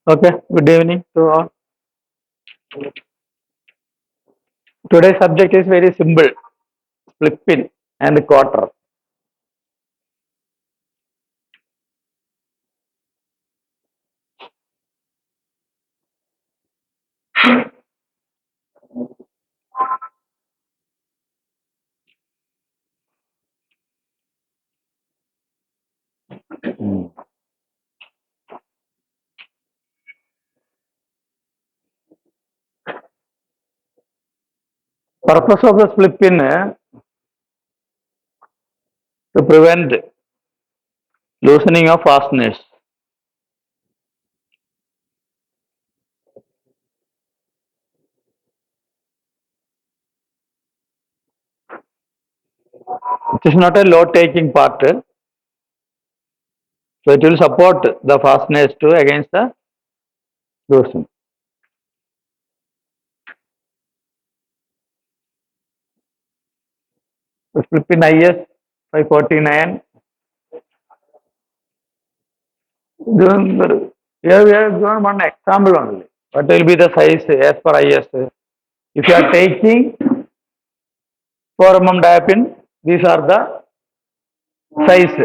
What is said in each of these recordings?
Okay, good evening to all. Today's subject is very simple, split pin and quarter. Purpose of the split pin to prevent loosening of fasteners. It is not a load taking part, so it will support the fasteners too against the loosening. The split pin IS 549. Here we have given one example only. What will be the size as per IS? If you are taking 4 diapin, these are the size.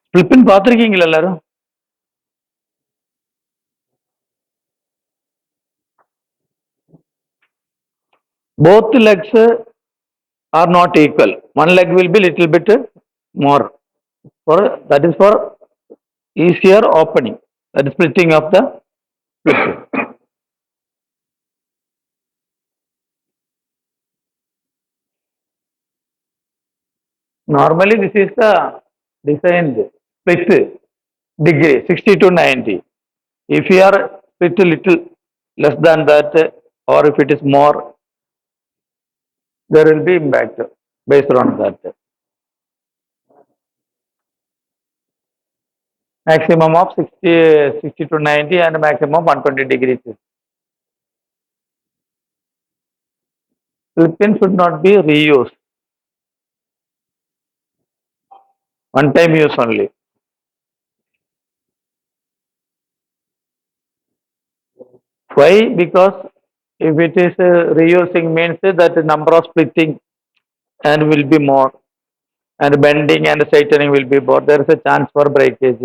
Split pin பார்த்துருக்கீங்களா எல்லாரும்? Both legs are not equal. One leg will be little bit more. That is for easier opening. That is splitting of the split pin. Normally this is the designed split degree 60 to 90. If you are split little less than that or if it is more, there will be impact based on that. Maximum of 60 to 90 and maximum 120 degrees. Split pin should not be reused. One time use only. Why? Because if it is reusing means that the number of splitting and will be more and bending and straightening will be more. There is a chance for breakage.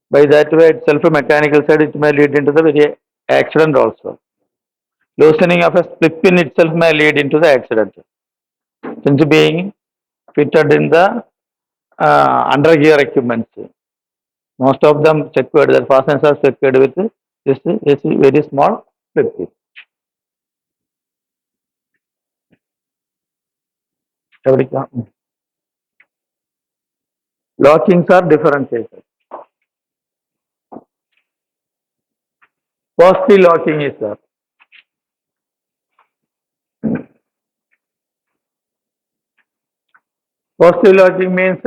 By that way itself, mechanical side, it may lead into the very accident also. Loosening of a split pin itself may lead into the accident. Since being fitted in the under gear equipments, most of them secured, the fasteners are secured with this very small split pin. Lockings are different cases. Positive locking is there. Positive locking means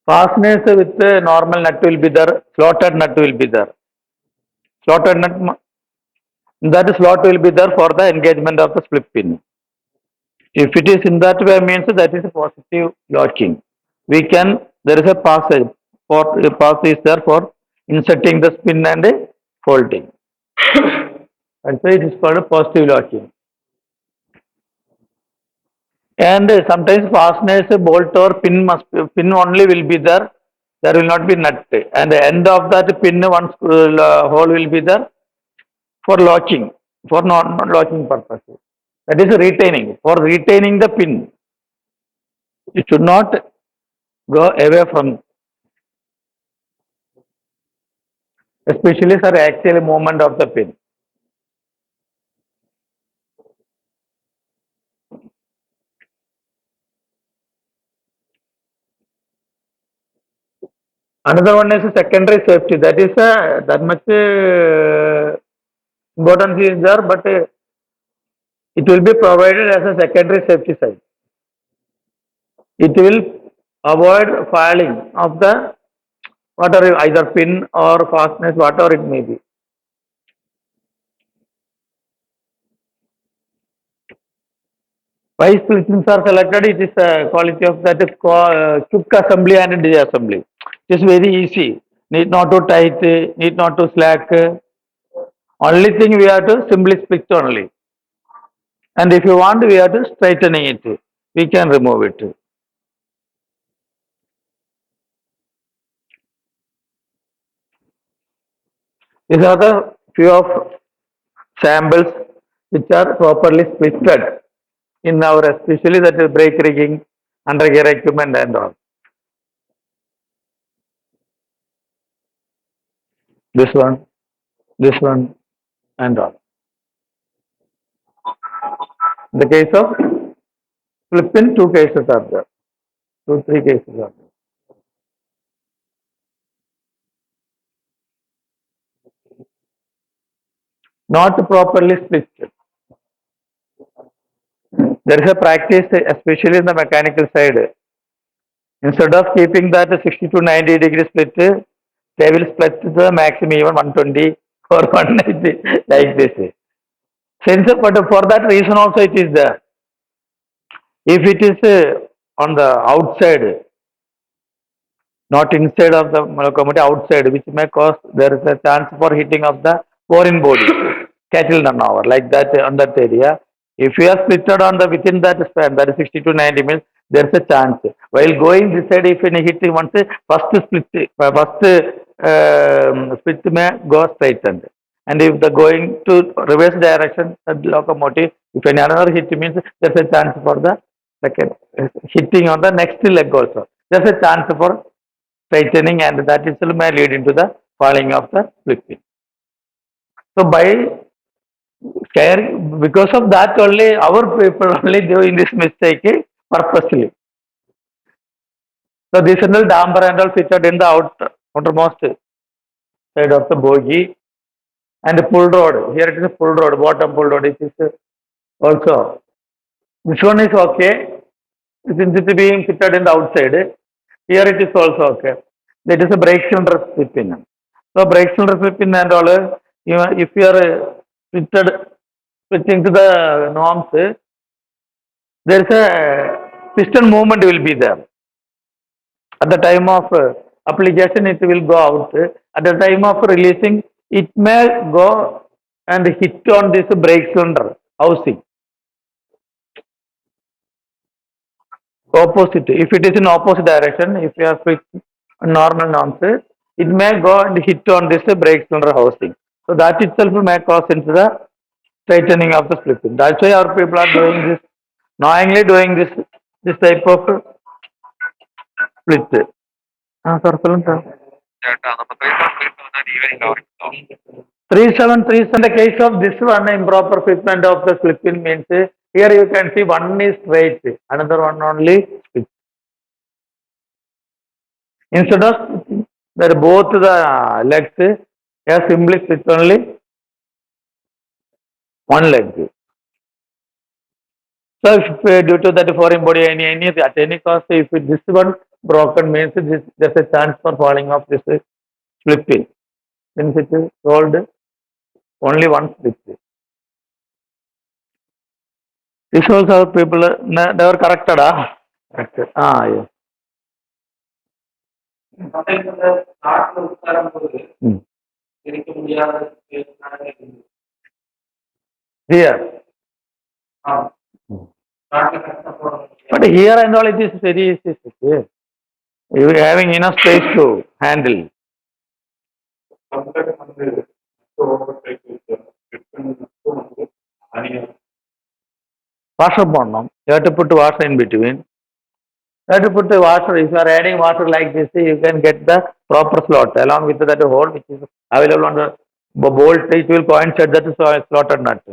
fasteners with normal nut will be there, slotted nut will be there. Slotted nut, that slot will be there for the engagement of the split pin. If it is in that way, means that is a positive locking. We can, there is a passage, for a pass is there for inserting the spin and folding. And so it is called a positive locking. And sometimes fasteners, bolt or pin pin only will be there. There will not be nut. And the end of that pin, one hole will be there for locking, for not locking purposes. That is retaining. For retaining the pin, it should not go away from, especially for axial movement of the pin. Another one is secondary safety. That is that much importance is there, but it will be provided as a secondary safety side. It will avoid falling of the whatever, either pin or fasteners, whatever it may be. Why splittings are selected? It is a quality of that quick assembly and disassembly. It is very easy. Need not to tight, need not to slack. Only thing we have to simply split only. And if you want, we have to straightening it. We can remove it. These are the few of samples which are properly splitted in our, especially that is brake rigging, undergear equipment and all. This one and all. In the case of flip-in, two cases are there. Two, three cases are there. Not properly split. There is a practice, especially in the mechanical side. Instead of keeping that 60 to 90 degree split, they will split the maximum even 120 or 190 like this. Since, but for that reason also it is there. If it is on the outside, not inside of the locomotive, outside, which may cause, there is a chance for hitting of the foreign body, cattle turnover, like that on that area. If you are splitted on the within that span, that is 60 to 90 minutes, there is a chance. While going this side, if any hit once, split may go straightened. And if the going to reverse direction, the locomotive, if any another hit means there is a chance for the second hitting on the next leg also. There is a chance for straightening, and that itself may lead into the falling of the flipping. So by care, because of that only our people only doing this mistake purposely. So this is the damper and all fitted in the outermost side of the bogie, and the pull rod. Here it is a pull rod, bottom pull rod. It is also, this one is okay since it is being fitted in the outside. Here it is also okay. That is a brake cylinder spin. So brake cylinder spin and all, if you are fitting to the norms, there is a piston movement will be there. At the time of application, it will go out. At the time of releasing, it may go and hit on this brake cylinder housing. Opposite. If it is in opposite direction, if you are fixed normal norms, it may go and hit on this brake cylinder housing. So that itself may cause into the tightening of the slipping. That's why our people are doing this, knowingly doing this type of split. Sir, ചേട്ടാ നമുക്ക് evening ആവും 3737. In the case of this one, improper fitment of the slip-in means here you can see one is straight, another one only split. Instead of that both the legs are simply split only one leg. So if due to that foreign body any at any cost, if this one broken means there's a chance for falling off this slip-in. Since it is rolled only one split. This also people never corrected. Corrected. Yes. Here. But here and all it is very easy. You are having enough space to handle. Washer bottom. You have to put water in between. You have to put the water. If you are adding water like this, you can get the proper slot along with that hole which is available on the bolt. It will coincide that slotted nut.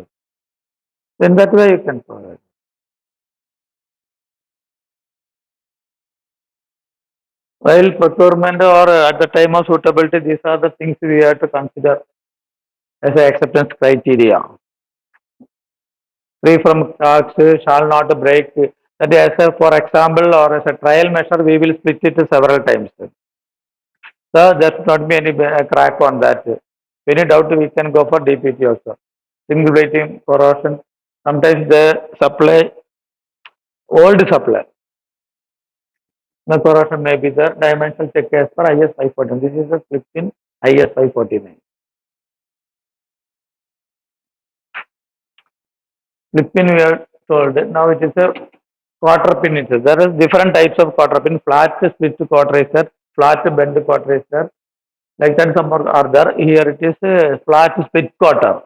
In that way you can provide. While procurement or at the time of suitability, these are the things we have to consider as an acceptance criteria. Free from tax, shall not break. That is, for example, or as a trial measure, we will split it several times. So there should not be any crack on that. Any doubt, we can go for DPT also. Single rating corrosion. Sometimes the supply old supply. The corrosion may be there. Dimensional check as per IS 549. This is a slip in IS 549. Slip pin we have told. Now it is a quarter pin. There is different types of quarter pin. Flat split quarter is there. Flat bend quarter is there. Like that some are there. Here it is a flat split quarter.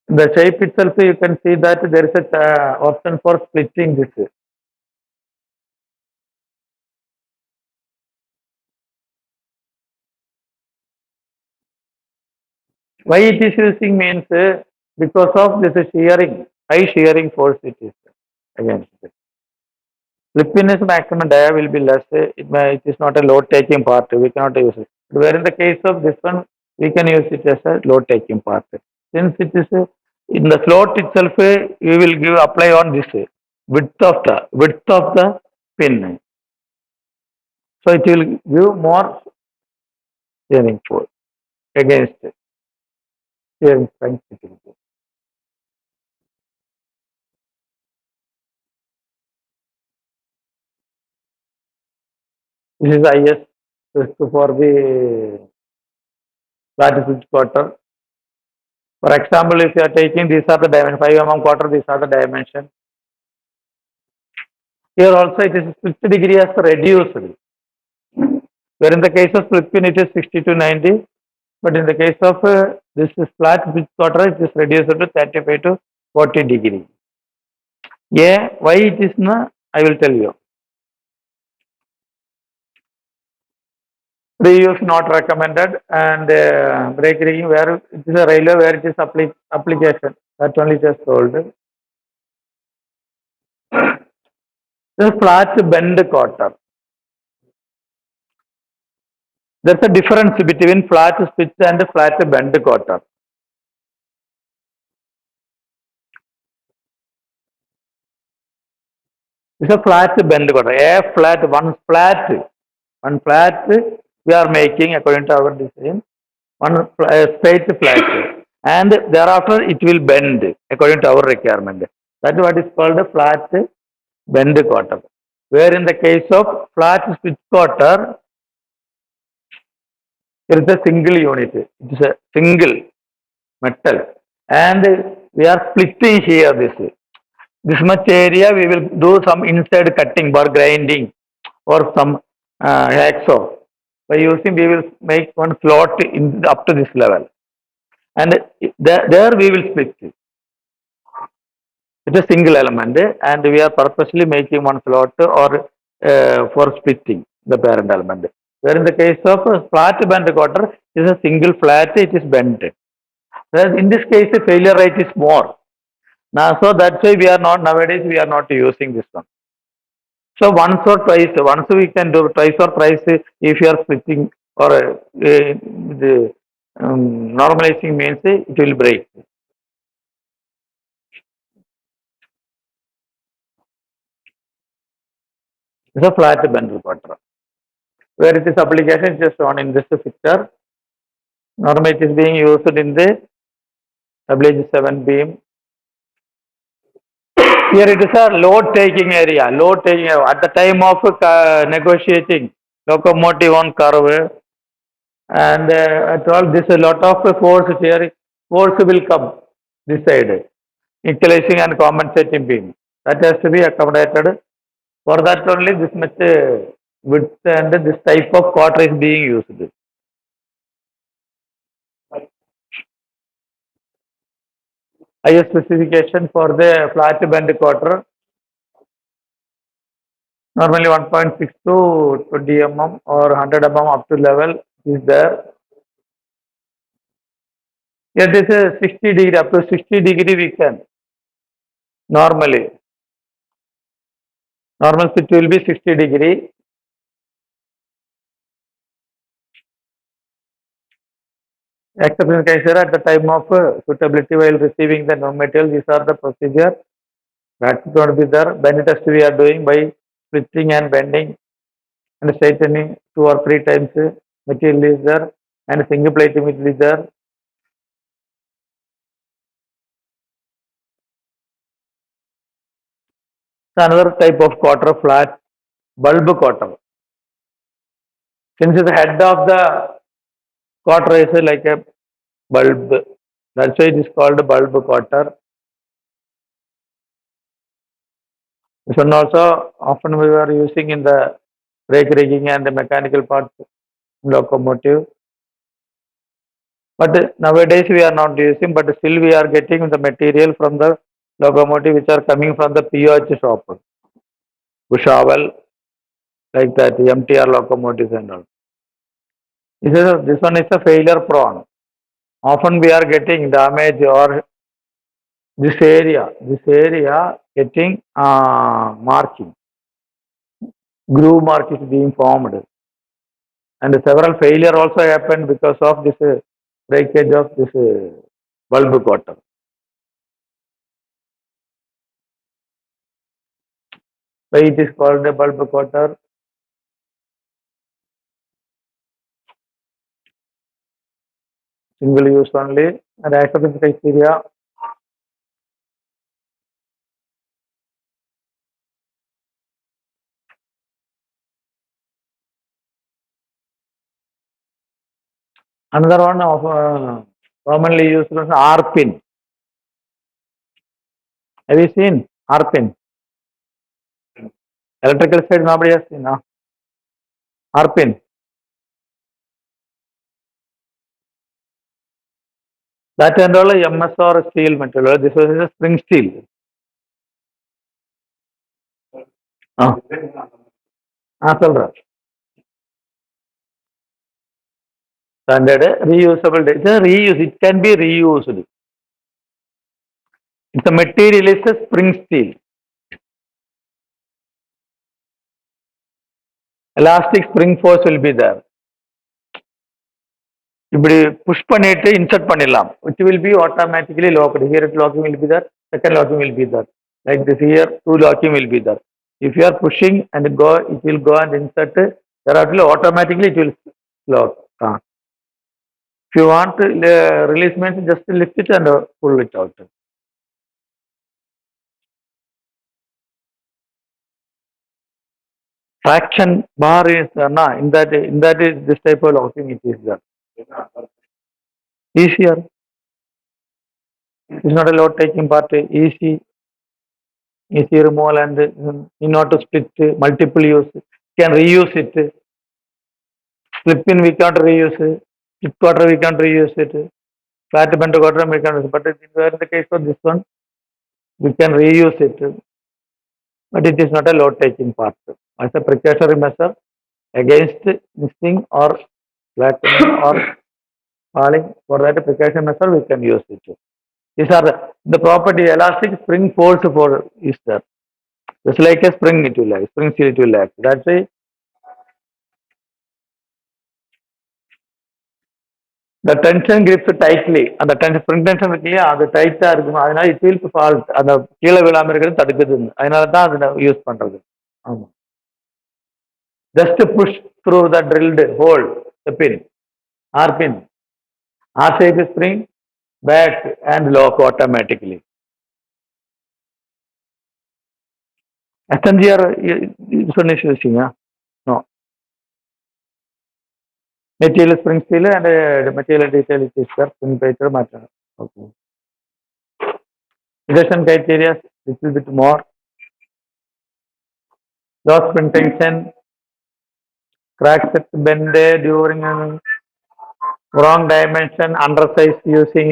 The shape itself you can see that there is a option for splitting this. Why it is using means because of this shearing, high shearing force it is against it. Slip in is maximum dia will be less. It is not a load taking part. We cannot use it. Where in the case of this one, we can use it as a load taking part. Since it is in the slot itself, we will give apply on this width of the pin. So it will give more shearing force against shearing strength. It will give. This is IS for the latitude quarter. For example, if you are taking these are the dimension 5 quarter, these are the dimension. Here also it is 60 degree as reduced. Where in the case of slip pin it is 60 to 90, but in the case of this is flat pitch quarter it is reduced to 35 to 40 degree. Yeah, why it is not? I will tell you. Reuse not recommended and brake rigging where it is a railway where it is application. That only just told. The flat bend quarter. There's a difference between flat pitch and flat bend quarter. It's a flat bend quarter. One flat we are making according to our design. One straight flat. And thereafter it will bend according to our requirement. That is what is called a flat bend quarter. Where in the case of flat pitch quarter, there is a single unit. It is a single metal. And we are splitting here this much area we will do some inside cutting or grinding or some hacksaw. By using we will make one slot up to this level and there we will split it. It is a single element and we are purposely making one slot or for splitting the parent element. Where in the case of flat bend quarter it is a single flat, it is bent. Whereas in this case the failure rate is more. Now, so that's why we are not nowadays we are not using this one. So once we can do twice or thrice if you are splitting or the normalizing means it will break. It's a flat bend quarter. Where it is application it is shown in this picture. Normally it is being used in the WH7 beam. Here it is a load taking area. Load taking area. At the time of negotiating locomotive on curve and at all this a lot of force here. Force will come this side. Equalizing and compensating beam. That has to be accommodated. For that only this much width and this type of quarter is being used. IS specification for the flat bend quarter. Normally 1.6 to 20 mm or 100 mm up to level is there. Here this is 60 degree, up to 60 degree we can. Normally. Normal pitch will be 60 degree. Except in case at the time of suitability while receiving the non material, these are the procedure. That's going to be there. Bend test we are doing by splitting and bending and straightening 2 or 3 times. Material is there and single plating will be there. another type of cotter, flat bulb cotter. Since the head of the cotter is like a bulb, that's why it is called bulb cotter. This one also often we are using in the brake rigging and the mechanical parts locomotive. But nowadays we are not using, but still we are getting the material from the locomotive which are coming from the POH shop, Bushavel, like that, MTR locomotives and all. This one is a failure prone. Often we are getting damage or this area getting marking, groove mark is being formed, and several failure also happened because of this breakage of this bulb cotter. Why it is called a bulb cotter? Single use only, and acceptance criteria. Another one of commonly used is R pin. Have you seen R pin? Electrical side nobody has seen. R pin. That and all MS or steel material. This is a spring steel. Solra. Standard reusable. It's a reuse. It can be reused. The material is a spring steel. Elastic spring force will be there. இப்படி push பண்ணிட்டு insert பண்ணிடலாம். It will be automatically locked. Here locking will be there. Second locking will be there. Like this here, two locking will be there. If you are pushing and go, it will go and insert. There automatically it will lock. If you want to release means just lift it and pull it out. Traction bar is in that is this type of locking it is there. Easier. It's not a load taking part. Easy removal and in order to split multiple use. Can reuse it. Slip in we can't reuse it. Split quarter we can't reuse it. Flat bent quarter we can't use it. But in the case of this one, we can reuse it. But it is not a load taking part. As a precautionary measure against missing or flattening or falling, for that precaution measure we can use it. These are the property elastic spring force for is there. Just like a spring it will act, spring steel it will act. That's why the tension grips tightly. And the tension spring tension இருக்குல்லையா அது டைட்டா இருக்கும். அதனால it will fall. அந்த கீழே விழாம இருக்கிறது தடுக்குது. அதனால தான் அதை யூஸ் பண்றது. ஆமா. Just push through the drilled hole, the pin, R pin. R shape spring, back and lock automatically. SMGR this one is using, no. Material spring steel and the material detail is there, spring paper matter. Okay. Reduction criteria little bit more. Low spring tension, crack set bend during wrong dimension, undersize using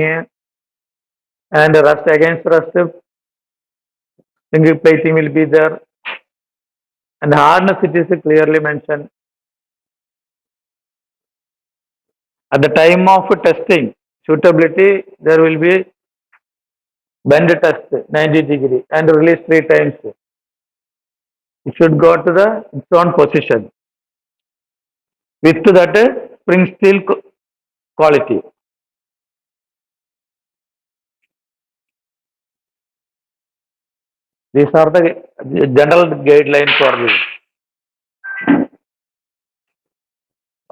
and rust against rust. Single plating will be there. And hardness it is clearly mentioned. At the time of testing, suitability, there will be bend test 90 degree and release 3 times. It should go to its own position with that spring steel quality. These are the general guidelines for this.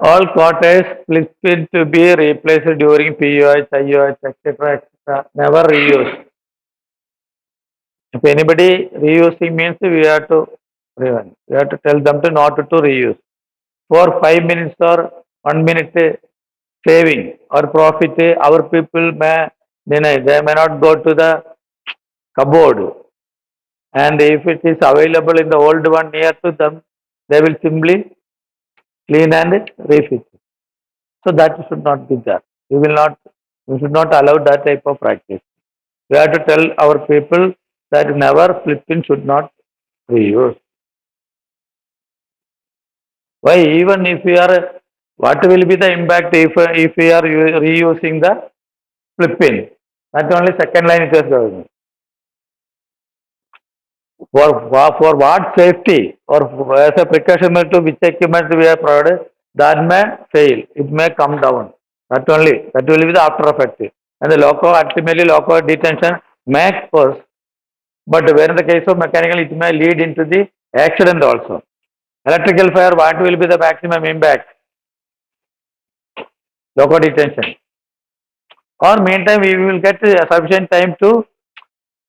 All cotters split to be replaced during POH, IOH, etc. Never reuse. If anybody reusing means we have to prevent. We have to tell them to not to reuse. For 5 minutes or 1 minute saving or profit, our people may deny. They may not go to the cupboard. And if it is available in the old one near to them, they will simply clean and refit. So that should not be there. We should not allow that type of practice. We have to tell our people that never flipping should not reuse. Why? Even if we are, what will be the impact if we are reusing the flipping? Not only second line it is going. For what safety or as a precaution to which equipment we have provided, that may fail. It may come down. Not only that will be the after effect. And the loco ultimately loco detention may cause, but where in the case of mechanical, it may lead into the accident also. Electrical fire, what will be the maximum impact? Loco detention. Or meantime, we will get sufficient time to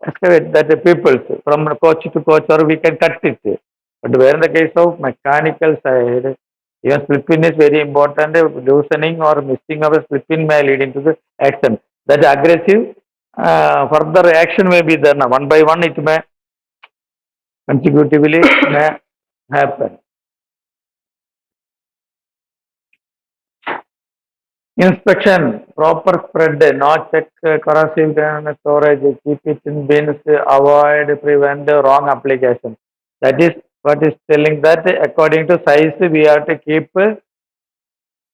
excavate that the people from coach to coach, or we can cut it. But where in the case of mechanical side, even split is very important. Loosening or missing of a split may lead into the action. That aggressive further action may be there. Now, one by one, it may consecutively may happen. Inspection, proper spread, not check corrosive storage, keep it in bins, avoid, prevent wrong application. That is what is telling that according to size, we have to keep the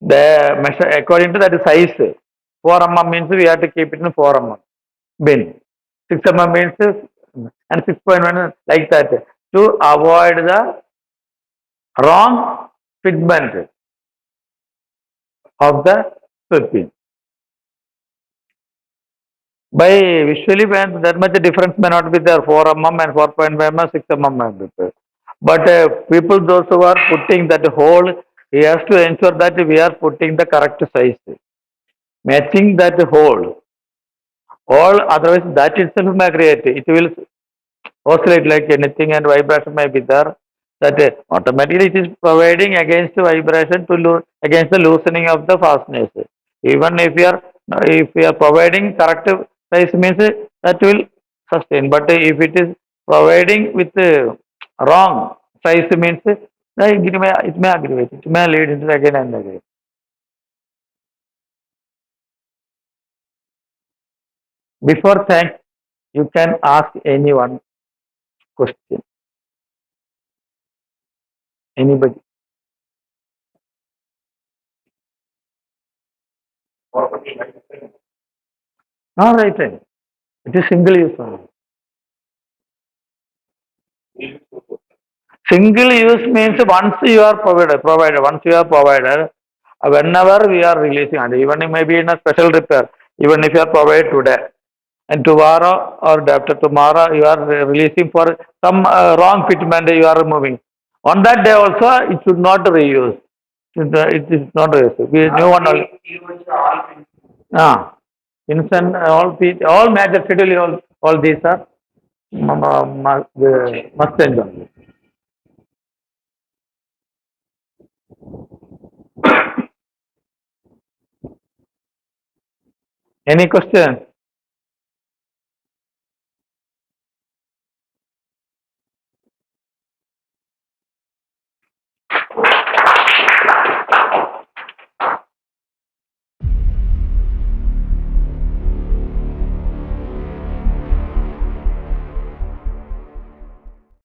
measure according to that size. 4 mm means we have to keep it in 4 mm bin. 6 mm means and 6.1 like that to avoid the wrong fitment of the bin. By visually, when that much difference may not be there, 4 mm and 4.5 mm, 6 mm may be there. But people, those who are putting that hole, he has to ensure that we are putting the correct size, matching that hole. All otherwise, that itself may create. It will oscillate like anything, and vibration may be there. That automatically it is providing against the vibration to against the loosening of the fasteners. Even if we are providing correct size means that will sustain. But if it is providing with wrong size means it may aggravate. It may lead into again and again. Before thank, you can ask anyone question. Anybody. All right then. It is single use only. Single use means once you are once you are provided, whenever we are releasing, and even maybe in a special repair, even if you are provided today, and tomorrow or after tomorrow you are releasing for some wrong fitment you are removing. On that day also, it should not reuse. It is not reuse. We new one. Ah, instant all major schedule all these are must change only. Any question?